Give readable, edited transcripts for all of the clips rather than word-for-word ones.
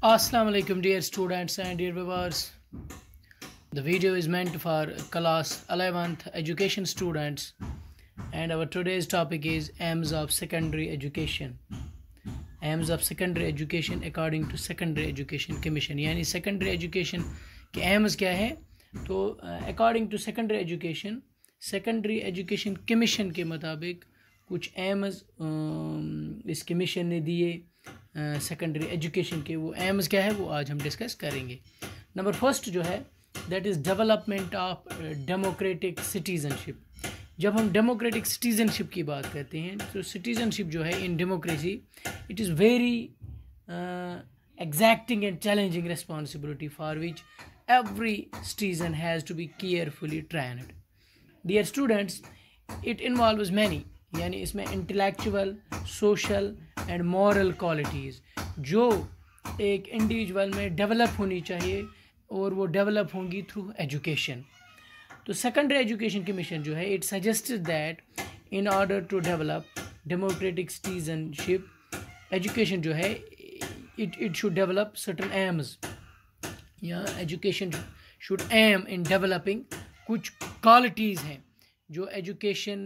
Assalamu alaikum dear students and dear viewers. The video is meant for class 11th education students and our today's topic is aims of secondary education. Aims of secondary education according to Secondary Education Commission. यानी secondary education के aims क्या है? तो according to Secondary Education Commission के मुताबिक कुछ aims इस commission ने दिए सेकेंडरी एजुकेशन के। वो एम्स क्या है वो आज हम डिस्कस करेंगे। नंबर फर्स्ट जो है that is development of democratic citizenship. जब हम डेमोक्रेटिक सिटीज़नशिप की बात करते हैं तो सिटीज़नशिप जो है in democracy it is very exacting and challenging responsibility for which every citizen has to be carefully trained. Dear students, it involves many, यानी इसमें intellectual, social and moral qualities जो एक इंडिविजुअल में डेवलप होनी चाहिए और वो डेवलप होंगी थ्रू एजुकेशन। तो सेकेंडरी एजुकेशन कमीशन जो है it suggested that in order to develop democratic citizenship education जो है it should develop certain aims, या education should aim in developing कुछ क्वालिटीज़ हैं जो एजुकेशन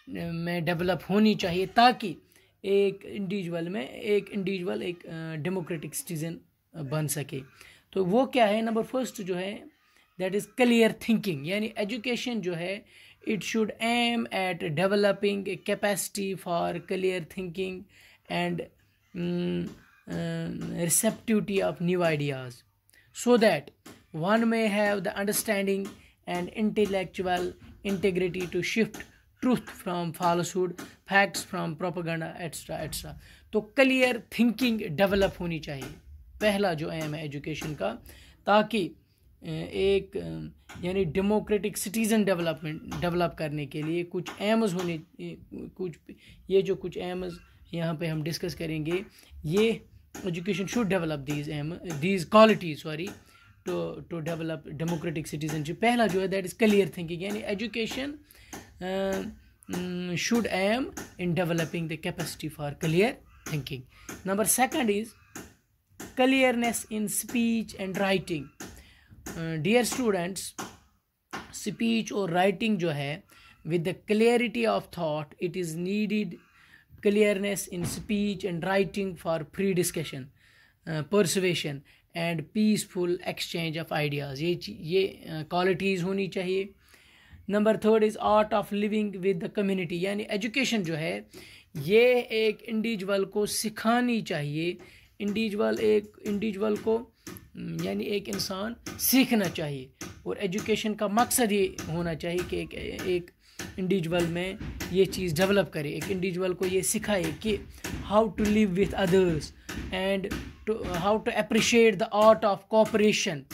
में डेवलप होनी चाहिए ताकि एक इंडिविजुअल एक डेमोक्रेटिक सिटीज़न बन सके। तो वो क्या है? नंबर फर्स्ट जो है दैट इज़ क्लियर थिंकिंग, यानी एजुकेशन जो है it should aim at developing capacity for clear thinking and receptivity of new ideas so that one may have the understanding and intellectual integrity to shift truth from falsehood, facts from propaganda, etc etc। तो clear thinking develop होनी चाहिए, पहला जो M है education का, ताकि एक यानी डेमोक्रेटिक सिटीज़न डेवलप करने के लिए कुछ एम्स होने कुछ एम्स यहाँ पे हम डिस्कस करेंगे। ये education should develop these qualities to develop democratic citizenship। पहला जो है that is clear thinking, यानी education should aim in developing the capacity for clear thinking। number second is clearness in speech and writing। dear students, speech और writing जो है with the clarity of thought it is needed clearness in speech and writing for free discussion, persuasion and peaceful exchange of ideas। ये qualities होनी चाहिए। Number third is art of living with the community, यानी education जो है ये एक individual को सिखानी चाहिए। इंडिविजुअल को यानी एक इंसान सीखना चाहिए और एजुकेशन का मकसद ये होना चाहिए कि एक इंडिविजुअल में ये चीज़ डेवलप करे, एक इंडिविजुअल को ये सिखाए कि how to live with others and how to appreciate the art of cooperation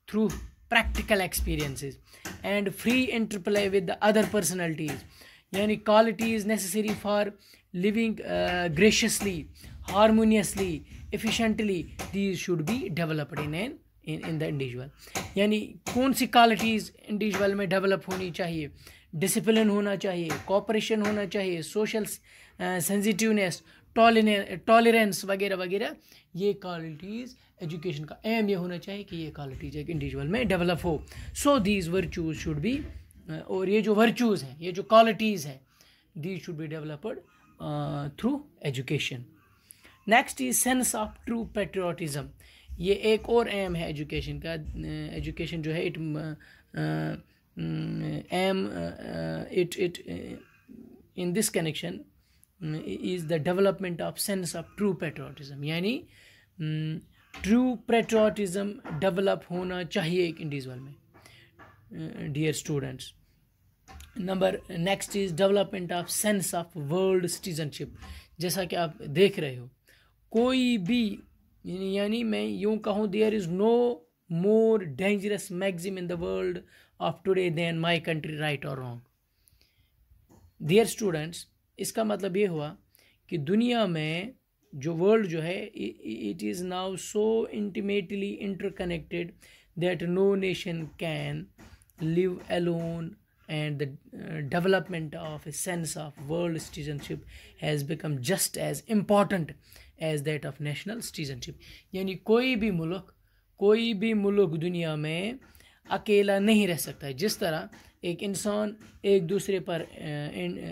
through practical experiences and free interplay with the other personalities, यानी qualities necessary for living graciously, harmoniously, efficiently, these should be developed in the individual. यानी कौन सी qualities individual में develop होनी चाहिए? Discipline होना चाहिए, cooperation होना चाहिए, सोशल सेंसिटिवनेस, टॉलरेंस वगैरह वगैरह। ये क्वालिटीज़ एजुकेशन का एम ये होना चाहिए कि ये क्वालिटीज़ एक इंडिविजुअल में डेवलप हो। So these virtues should be, और ये जो वर्चूज़ हैं, ये जो क्वालिटीज़ हैं, these should be developed through education. Next is sense of true patriotism. ये एक और एम है एजुकेशन का। एजुकेशन जो है it in this connection is the development of sense of true patriotism, यानी true patriotism develop होना चाहिए एक इंडिविजुअल में। dear students, next is development of sense of world citizenship। जैसा कि आप देख रहे हो, कोई भी यानी मैं यूँ कहूँ there is no more dangerous maxim in the world of today than my country, right or wrong। dear students, इसका मतलब ये हुआ कि दुनिया में जो वर्ल्ड जो है it is now so intimately interconnected that no nation can live alone and the development of a sense of world citizenship has become just as important as that of national citizenship. यानी कोई भी मुल्क दुनिया में अकेला नहीं रह सकता है। जिस तरह एक इंसान एक दूसरे पर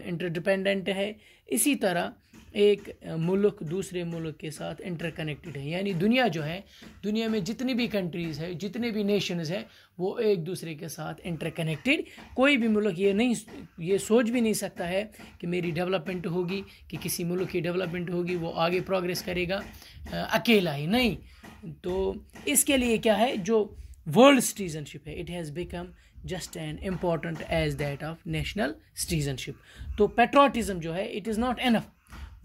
इंटरडिपेंडेंट है, इसी तरह एक मुल्क दूसरे मुल्क के साथ इंटरकनेक्टेड है। यानी दुनिया जो है, दुनिया में जितनी भी कंट्रीज़ है, जितने भी नेशंस है, वो एक दूसरे के साथ इंटरकनेक्टेड। कोई भी मुल्क ये सोच भी नहीं सकता है कि मेरी डेवलपमेंट होगी, कि किसी मुल्क की डेवलपमेंट होगी, वो आगे प्रोग्रेस करेगा अकेला ही नहीं। तो इसके लिए क्या है, जो वर्ल्ड सिटीजनशिप है, it has become just an important as that of national citizenship. तो पेट्रोटिज्म जो है, it is not enough.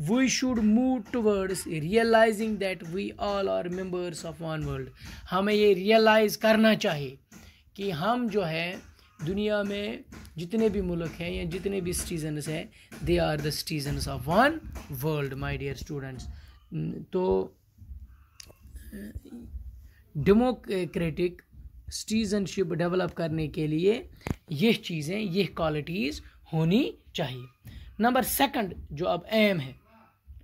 We should move towards realizing that we all are members of one world. हमें ये realise करना चाहिए कि हम जो है दुनिया में जितने भी मुल्क हैं या जितने भी सिटीजन्स हैं, they are the citizens of one world my dear students. तो डेमोक्रेटिक सिटीजनशिप डेवलप करने के लिए ये चीज़ें, ये क्वालिटीज़ होनी चाहिए। नंबर सेकंड जो अब एम है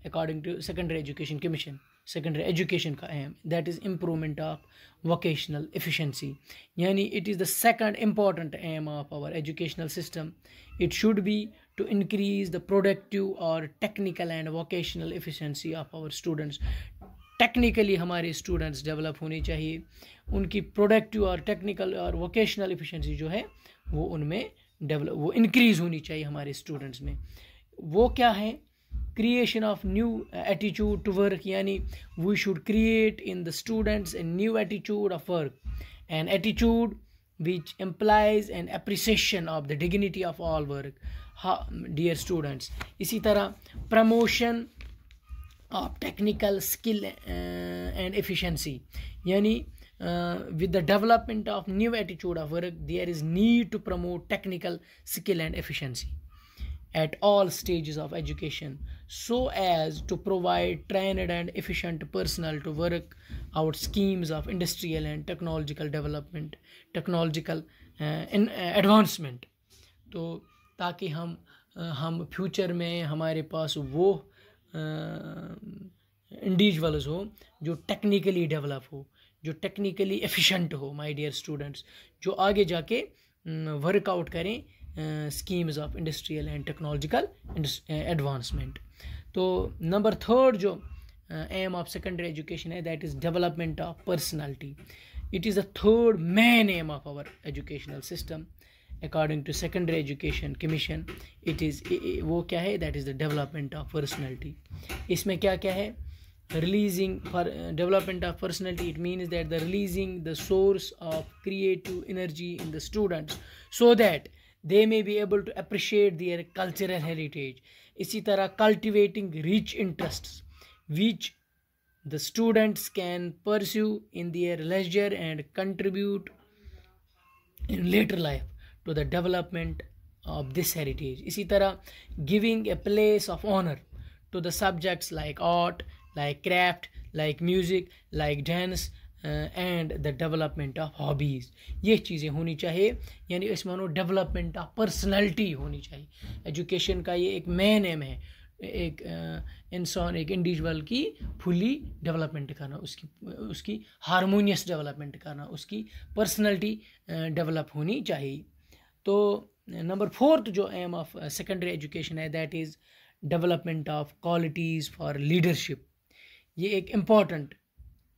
according to secondary education commission, secondary education का aim, that is improvement of vocational efficiency. यानी it is the second important aim of our educational system. It should be to increase the productive और technical and vocational efficiency of our students. Technically हमारे students develop होने चाहिए, उनकी productive और technical और vocational efficiency जो है वो उनमें वो इंक्रीज़ होनी चाहिए हमारे स्टूडेंट्स में। वो क्या है, creation of new attitude to work. यानी we should create in the students a new attitude of work, an attitude which employs an appreciation of the dignity of all work. Dear students, इसी तरह promotion of technical skill and efficiency. यानी with the development of new attitude of work, there is need to promote technical skill and efficiency at all stages of education, so as to provide trained and efficient personnel to work out schemes of industrial and technological development, technological advancement। तो ताकि हम future में हमारे पास वो individuals हो जो technically develop हो, जो टेक्निकली एफिशिएंट हो माय डियर स्टूडेंट्स, जो आगे जाके वर्कआउट करें schemes of industrial and technological advancement. तो नंबर थर्ड जो एम ऑफ सेकेंडरी एजुकेशन है, that is development of personality. It is the third main aim of our educational system according to secondary education commission. It is वो क्या है, that is the development of personality. इसमें क्या क्या है, releasing for development of personality, it means that the releasing the source of creative energy in the students so that they may be able to appreciate their cultural heritage। इसी तरह cultivating rich interests which the students can pursue in their leisure and contribute in later life to the development of this heritage। इसी तरह giving a place of honor to the subjects like art, like craft, like music, like dance and the development of hobbies। ये चीज़ें होनी चाहिए। यानी इसमें development of personality होनी चाहिए। एजुकेशन का ये एक मेन एम है, एक इंसान, एक इंडिविजुअल की फुली डेवलपमेंट करना, उसकी हारमोनियस डेवलपमेंट करना, उसकी पर्सनैलिटी डेवलप होनी चाहिए। तो नंबर फोर्थ जो एम ऑफ सेकेंडरी एजुकेशन है, that is development of qualities for leadership. ये एक इम्पॉर्टेंट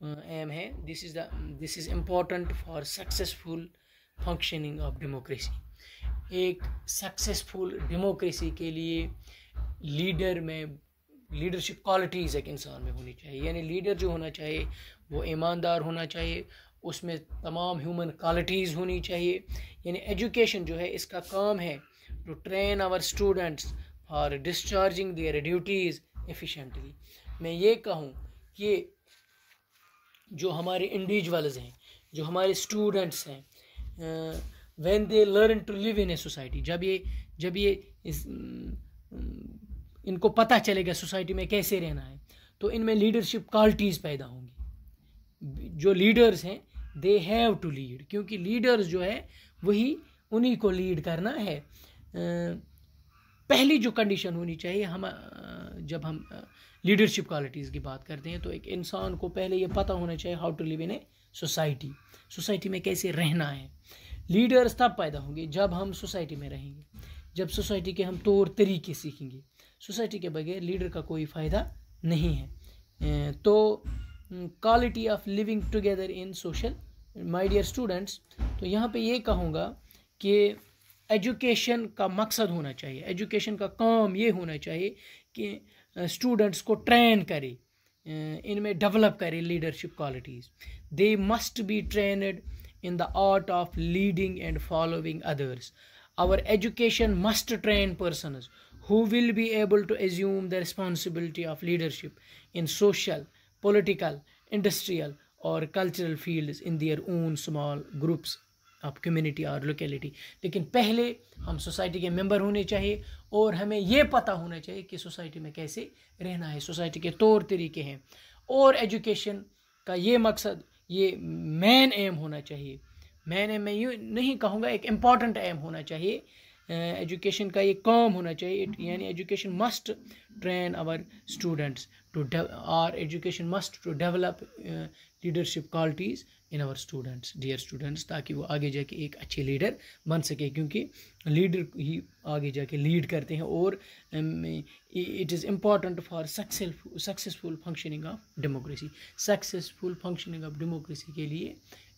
एम है। This is important for successful functioning of democracy. एक सक्सेसफुल डेमोक्रेसी के लिए लीडर में लीडरशिप क्वालिटीज़ एक इंसान में होनी चाहिए। यानी लीडर जो होना चाहिए वो ईमानदार होना चाहिए, उसमें तमाम ह्यूमन क्वालिटीज़ होनी चाहिए। यानी एजुकेशन जो है, इसका काम है to train our students for discharging their duties efficiently. मैं ये कहूँ कि जो हमारे इंडिविजुअल्स हैं, जो हमारे स्टूडेंट्स हैं, when they learn to live in a society, जब ये इनको पता चलेगा सोसाइटी में कैसे रहना है, तो इनमें लीडरशिप क्वालिटीज़ पैदा होंगी। जो लीडर्स हैं, दे हैव टू लीड, क्योंकि लीडर्स जो है वही उन्हीं को लीड करना है। पहली जो कंडीशन होनी चाहिए, जब हम लीडरशिप क्वालिटीज़ की बात करते हैं तो एक इंसान को पहले ये पता होना चाहिए how to live in a society, society में कैसे रहना है। लीडर्स तब पैदा होंगे जब हम सोसाइटी में रहेंगे, जब सोसाइटी के हम तौर तरीके सीखेंगे। सोसाइटी के बगैर लीडर का कोई फ़ायदा नहीं है। तो quality of living together in social, my dear students, तो यहाँ पे ये कहूँगा कि एजुकेशन का मकसद होना चाहिए, एजुकेशन का काम ये होना चाहिए कि स्टूडेंट्स को ट्रेन करे, इनमें डेवलप करे leadership qualities. They must be trained in the art of leading and following others. Our education must train persons who will be able to assume the responsibility of leadership in social, political, industrial or cultural fields in their own small groups of community or locality. लेकिन पहले हम society के member होने चाहिए और हमें ये पता होना चाहिए कि सोसाइटी में कैसे रहना है, सोसाइटी के तौर तरीके हैं। और एजुकेशन का ये मकसद, ये मेन एम होना चाहिए। मेन एम मैं यूँ नहीं कहूँगा, एक इम्पॉर्टेंट एम होना चाहिए। एजुकेशन का ये काम होना चाहिए, यानी education must train our students to or education must to develop leadership qualities in our students, dear students, ताकि वो आगे जाके एक अच्छे लीडर बन सके, क्योंकि लीडर ही आगे जाके लीड करते हैं। और it is important for successful functioning of democracy. Successful functioning of democracy के लिए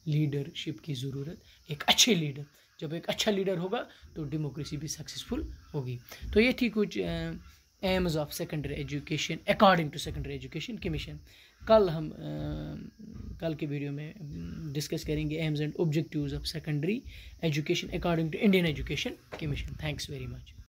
लीडरशिप की ज़रूरत, एक अच्छे लीडर, जब एक अच्छा लीडर होगा तो डेमोक्रेसी भी सक्सेसफुल होगी। तो ये थी कुछ aims of secondary education according to secondary education commission. कल के वीडियो में डिस्कस करेंगे aims and objectives of secondary education according to Indian education commission. Thanks very much.